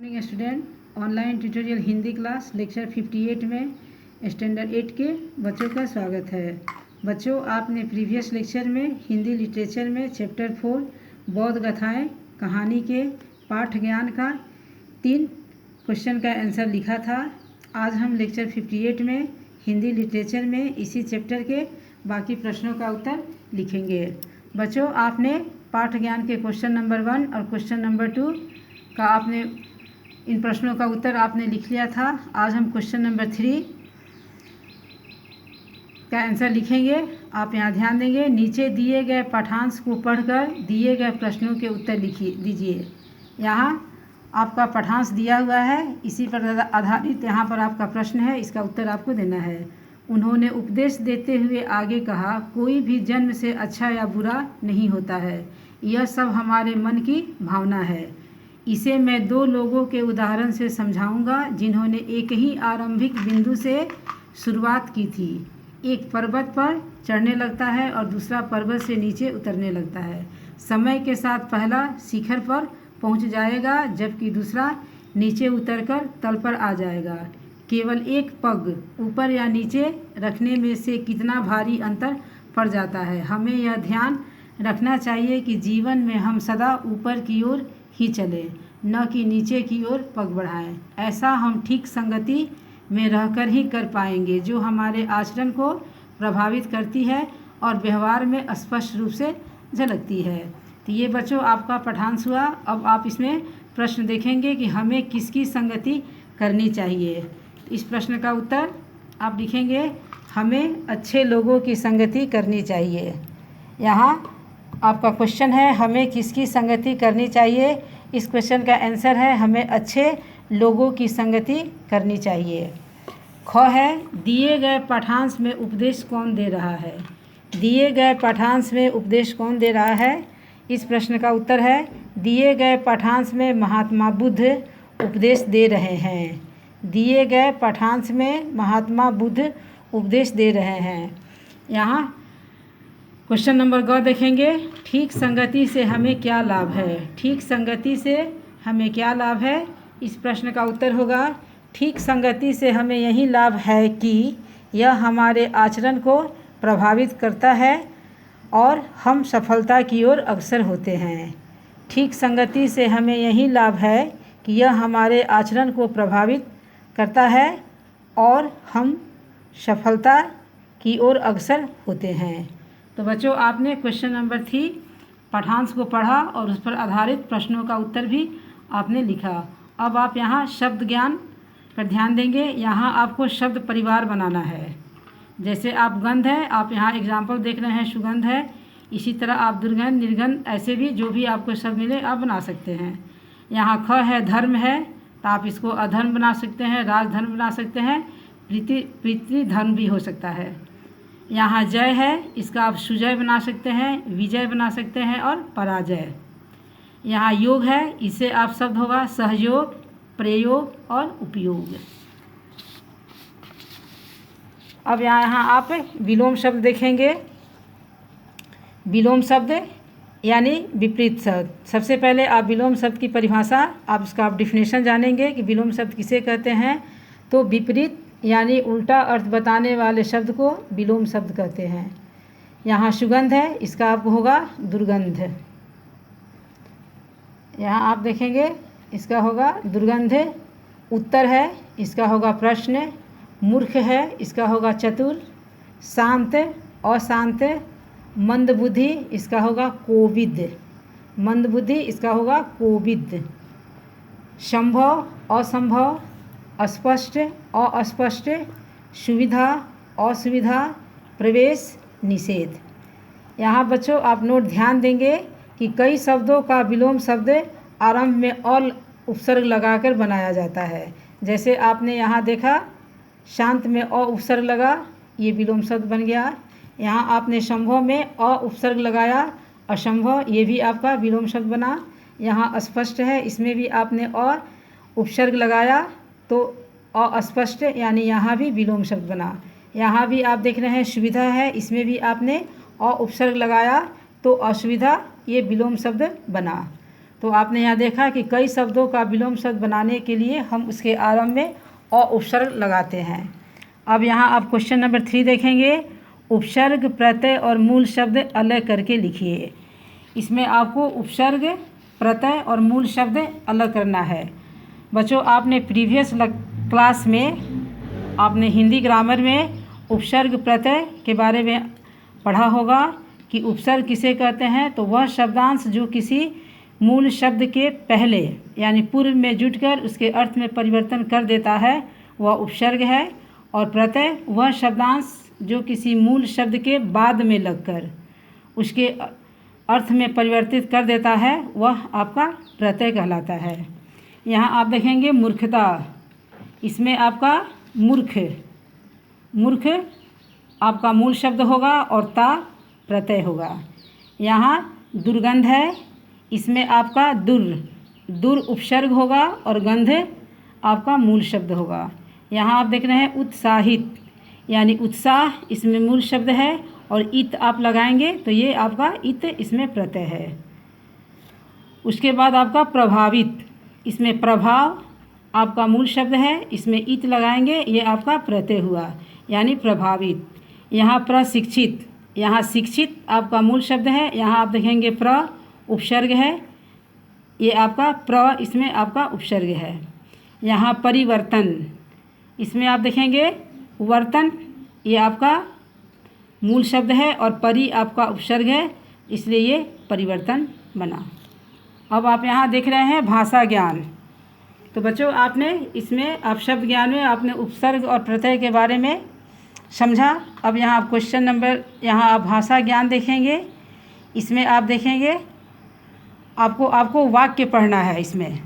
Morning student, online tutorial Hindi class lecture 58 में standard 8 के बच्चों का स्वागत है। बच्चों, आपने प्रीवियस लेक्चर में हिंदी लिटरेचर में चैप्टर 4 बौद्ध गाथाएँ कहानी के पाठ ज्ञान का 3 क्वेश्चन का आंसर लिखा था। आज हम लेक्चर 58 में हिंदी लिटरेचर में इसी चैप्टर के बाकी प्रश्नों का उत्तर लिखेंगे। बच्चों, आपने पाठ ज्ञान के क्वेश्चन नंबर 1 और क्वेश्चन नंबर 2 का आपने इन प्रश्नों का उत्तर आपने लिख लिया था। आज हम क्वेश्चन नंबर 3 का आंसर लिखेंगे। आप यहाँ ध्यान देंगे, नीचे दिए गए पाठांश को पढ़कर दिए गए प्रश्नों के उत्तर दीजिए। यहाँ आपका पाठांश दिया हुआ है, इसी पर आधारित यहाँ पर आपका प्रश्न है, इसका उत्तर आपको देना है। उन्होंने उपदेश देते हुए आगे कहा, कोई भी जन्म से अच्छा या बुरा नहीं होता है, यह सब हमारे मन की भावना है। इसे मैं 2 लोगों के उदाहरण से समझाऊंगा जिन्होंने एक ही आरंभिक बिंदु से शुरुआत की थी। एक पर्वत पर चढ़ने लगता है और दूसरा पर्वत से नीचे उतरने लगता है। समय के साथ पहला शिखर पर पहुंच जाएगा जबकि दूसरा नीचे उतरकर तल पर आ जाएगा। केवल एक पग ऊपर या नीचे रखने में से कितना भारी अंतर पड़ जाता है। हमें यह ध्यान रखना चाहिए कि जीवन में हम सदा ऊपर की ओर ही चले, न कि नीचे की ओर पग बढ़ाएं। ऐसा हम ठीक संगति में रहकर ही कर पाएंगे, जो हमारे आचरण को प्रभावित करती है और व्यवहार में स्पष्ट रूप से झलकती है। तो ये बच्चों आपका पाठांश हुआ। अब आप इसमें प्रश्न देखेंगे कि हमें किसकी संगति करनी चाहिए। इस प्रश्न का उत्तर आप लिखेंगे, हमें अच्छे लोगों की संगति करनी चाहिए। यहाँ आपका क्वेश्चन है, हमें किसकी संगति करनी चाहिए। इस क्वेश्चन का आंसर है, हमें अच्छे लोगों की संगति करनी चाहिए। ख है, दिए गए पाठांश में उपदेश कौन दे रहा है। दिए गए पाठांश में उपदेश कौन दे रहा है। इस प्रश्न का उत्तर है, दिए गए पाठांश में महात्मा बुद्ध उपदेश दे रहे हैं। दिए गए पाठांश में महात्मा बुद्ध उपदेश दे रहे हैं। यहाँ क्वेश्चन नंबर ग देखेंगे, ठीक संगति से हमें क्या लाभ है। ठीक संगति से हमें क्या लाभ है। इस प्रश्न का उत्तर होगा, ठीक संगति से हमें यही लाभ है कि यह हमारे आचरण को प्रभावित करता है और हम सफलता की ओर अग्रसर होते हैं। ठीक संगति से हमें यही लाभ है कि यह हमारे आचरण को प्रभावित करता है और हम सफलता की ओर अग्रसर होते हैं। तो बच्चों, आपने क्वेश्चन नंबर 3 पाठांश को पढ़ा और उस पर आधारित प्रश्नों का उत्तर भी आपने लिखा। अब आप यहाँ शब्द ज्ञान पर ध्यान देंगे। यहाँ आपको शब्द परिवार बनाना है। जैसे आप गंध है, आप यहाँ एग्जाम्पल देख रहे हैं, सुगंध है। इसी तरह आप दुर्गंध, निर्गंध, ऐसे भी जो भी आपको शब्द मिले आप बना सकते हैं। यहाँ ख है, धर्म है, तो आप इसको अधर्म बना सकते हैं, राजधर्म बना सकते हैं, प्रीति धर्म भी हो सकता है। यहाँ जय है, इसका आप सुजय बना सकते हैं, विजय बना सकते हैं और पराजय। यहाँ योग है, इसे आप शब्द होगा सहयोग, प्रयोग और उपयोग। अब यहाँ आप विलोम शब्द देखेंगे। विलोम शब्द यानी विपरीत शब्द। सबसे पहले आप विलोम शब्द की परिभाषा, आप इसका आप डिफिनेशन जानेंगे कि विलोम शब्द किसे कहते हैं। तो विपरीत यानी उल्टा अर्थ बताने वाले शब्द को विलोम शब्द कहते हैं। यहाँ सुगंध है, इसका आपको होगा दुर्गंध। यहाँ आप देखेंगे, इसका होगा दुर्गंध। उत्तर है, इसका होगा प्रश्न। मूर्ख है, इसका होगा चतुर। शांत, अशांत। मंदबुद्धि, इसका होगा कोविद। मंदबुद्धि, इसका होगा कोविद। संभव, असंभव। अस्पष्ट, अस्पष्ट। सुविधा, असुविधा। प्रवेश, निषेध। यहाँ बच्चों आप नोट ध्यान देंगे कि कई शब्दों का विलोम शब्द आरंभ में अल उपसर्ग लगाकर बनाया जाता है। जैसे आपने यहाँ देखा, शांत में अ उपसर्ग लगा, ये विलोम शब्द बन गया। यहाँ आपने संभव में अ उपसर्ग लगाया, असंभव, ये भी आपका विलोम शब्द बना। यहाँ अस्पष्ट है, इसमें भी आपने अ उपसर्ग लगाया तो अस्पष्ट, यानी यहाँ भी विलोम शब्द बना। यहाँ भी आप देख रहे हैं सुविधा है, इसमें भी आपने अ उपसर्ग लगाया तो असुविधा, ये विलोम शब्द बना। तो आपने यहाँ देखा कि कई शब्दों का विलोम शब्द बनाने के लिए हम उसके आरंभ में अ उपसर्ग लगाते हैं। अब यहाँ आप क्वेश्चन नंबर 3 देखेंगे। उपसर्ग, प्रत्यय और मूल शब्द अलग करके लिखिए। इसमें आपको उपसर्ग, प्रत्यय और मूल शब्द अलग करना है। बच्चों, आपने प्रीवियस क्लास में आपने हिंदी ग्रामर में उपसर्ग प्रत्यय के बारे में पढ़ा होगा कि उपसर्ग किसे कहते हैं। तो वह शब्दांश जो किसी मूल शब्द के पहले यानी पूर्व में जुटकर उसके अर्थ में परिवर्तन कर देता है वह उपसर्ग है। और प्रत्यय वह शब्दांश जो किसी मूल शब्द के बाद में लगकर उसके अर्थ में परिवर्तित कर देता है वह आपका प्रत्यय कहलाता है। यहाँ आप देखेंगे मूर्खता, इसमें आपका मूर्ख आपका मूल शब्द होगा और ता प्रत्यय होगा। यहाँ दुर्गंध है, इसमें आपका दुर उपसर्ग होगा और गंध आपका मूल शब्द होगा। यहाँ आप देख रहे हैं उत्साहित यानी उत्साह, इसमें मूल शब्द है और इत आप लगाएंगे तो ये आपका इत इसमें प्रत्यय है। उसके बाद आपका प्रभावित, इसमें प्रभाव आपका मूल शब्द है, इसमें इत लगाएंगे ये आपका प्रत्यय हुआ यानी प्रभावित। यहाँ प्रशिक्षित, यहाँ शिक्षित आपका मूल शब्द है, यहाँ आप देखेंगे प्र उपसर्ग है, ये आपका प्र इसमें आपका उपसर्ग है। यहाँ परिवर्तन, इसमें आप देखेंगे वर्तन, ये आपका मूल शब्द है और परि आपका उपसर्ग है, इसलिए ये परिवर्तन बना। अब आप यहाँ देख रहे हैं भाषा ज्ञान। तो बच्चों, आपने इसमें आप शब्द ज्ञान में आपने उपसर्ग और प्रत्यय के बारे में समझा। अब यहाँ आप क्वेश्चन नंबर यहाँ आप भाषा ज्ञान देखेंगे। इसमें आप देखेंगे आपको वाक्य पढ़ना है। इसमें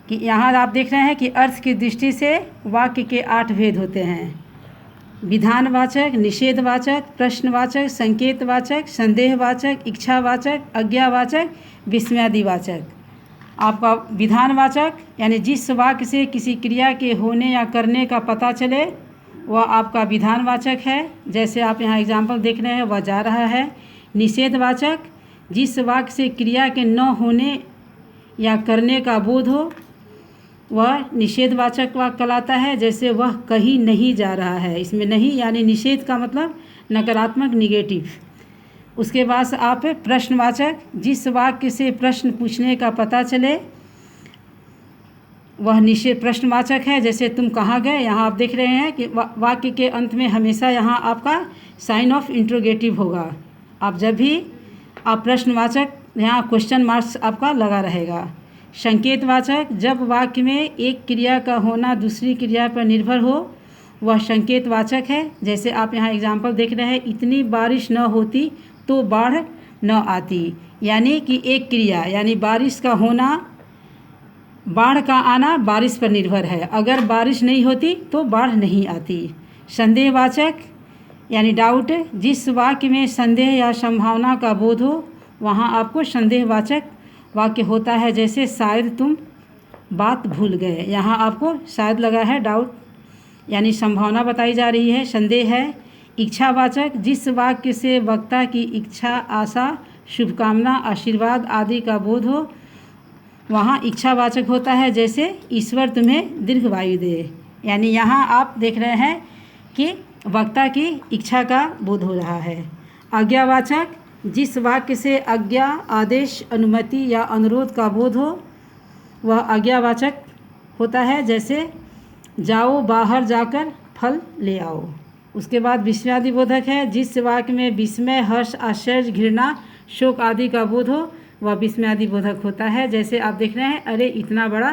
कि यहाँ आप देख रहे हैं कि अर्थ की दृष्टि से वाक्य के 8 भेद होते हैं। विधानवाचक, निषेधवाचक, प्रश्नवाचक, संकेतवाचक, संदेहवाचक, इच्छावाचक, आज्ञावाचक, विस्मयादिवाचक। आपका विधानवाचक यानी जिस वाक्य से किसी क्रिया के होने या करने का पता चले वह आपका विधानवाचक है। जैसे आप यहाँ एग्जाम्पल देख रहे हैं, वह जा रहा है। निषेधवाचक, जिस वाक्य से क्रिया के न होने या करने का बोध हो वह निषेधवाचक वाक्य कहलाता है। जैसे वह कहीं नहीं जा रहा है, इसमें नहीं यानी निषेध का मतलब नकारात्मक, निगेटिव। उसके बाद आप प्रश्नवाचक, जिस वाक्य से प्रश्न पूछने का पता चले वह निषेध प्रश्नवाचक है। जैसे तुम कहाँ गए, यहाँ आप देख रहे हैं कि वाक्य के अंत में हमेशा यहाँ आपका साइन ऑफ इंट्रोगेटिव होगा। आप जब भी आप प्रश्नवाचक यहाँ क्वेश्चन मार्क्स आपका लगा रहेगा। संकेतवाचक, जब वाक्य में एक क्रिया का होना दूसरी क्रिया पर निर्भर हो वह संकेतवाचक है। जैसे आप यहाँ एग्जाम्पल देख रहे हैं, इतनी बारिश न होती तो बाढ़ न आती, यानी कि एक क्रिया यानी बारिश का होना, बाढ़ का आना बारिश पर निर्भर है। अगर बारिश नहीं होती तो बाढ़ नहीं आती। संदेहवाचक यानी डाउट, जिस वाक्य में संदेह या संभावना का बोध हो वहाँ आपको संदेहवाचक वाक्य होता है। जैसे शायद तुम बात भूल गए, यहाँ आपको शायद लगा है, डाउट यानी संभावना बताई जा रही है, संदेह है। इच्छावाचक, जिस वाक्य से वक्ता की इच्छा, आशा, शुभकामना, आशीर्वाद आदि का बोध हो वहाँ इच्छावाचक होता है। जैसे ईश्वर तुम्हें दीर्घायु दे, यानी यहाँ आप देख रहे हैं कि वक्ता की इच्छा का बोध हो रहा है। आज्ञावाचक, जिस वाक्य से आज्ञा, आदेश, अनुमति या अनुरोध का बोध हो वह आज्ञावाचक होता है। जैसे जाओ, बाहर जाकर फल ले आओ। उसके बाद विस्मयादिबोधक है, जिस वाक्य में विस्मय, हर्ष, आश्चर्य, घृणा, शोक आदि का बोध हो वह विस्मयादिबोधक होता है। जैसे आप देख रहे हैं, अरे इतना बड़ा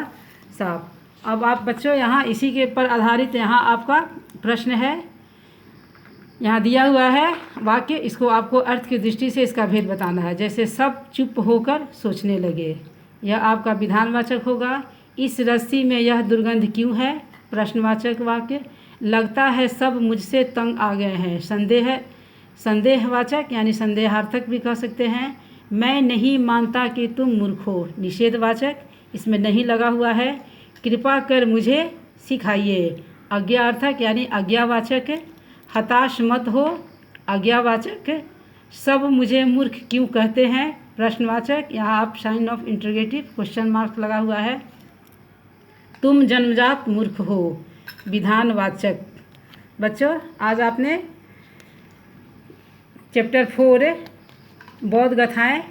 सांप। अब आप बच्चों यहाँ इसी के ऊपर आधारित यहाँ आपका प्रश्न है, यहाँ दिया हुआ है वाक्य, इसको आपको अर्थ की दृष्टि से इसका भेद बताना है। जैसे सब चुप होकर सोचने लगे, यह आपका विधानवाचक होगा। इस रस्सी में यह दुर्गंध क्यों है, प्रश्नवाचक वाक्य। लगता है सब मुझसे तंग आ गए हैं, संदेहवाचक यानी संदेहार्थक भी कह सकते हैं। मैं नहीं मानता कि तुम मूर्ख हो, निषेधवाचक, इसमें नहीं लगा हुआ है। कृपा कर मुझे सिखाइए, आज्ञार्थक यानी आज्ञावाचक। हताश मत हो, आज्ञावाचक। सब मुझे मूर्ख क्यों कहते हैं, प्रश्नवाचक, यहाँ आप sign of interrogative question mark लगा हुआ है। तुम जन्मजात मूर्ख हो, विधानवाचक। बच्चों, आज आपने चैप्टर 4 बौद्ध गाथाएँ,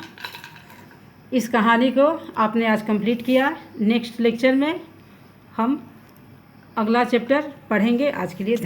इस कहानी को आपने आज कंप्लीट किया। नेक्स्ट लेक्चर में हम अगला चैप्टर पढ़ेंगे। आज के लिए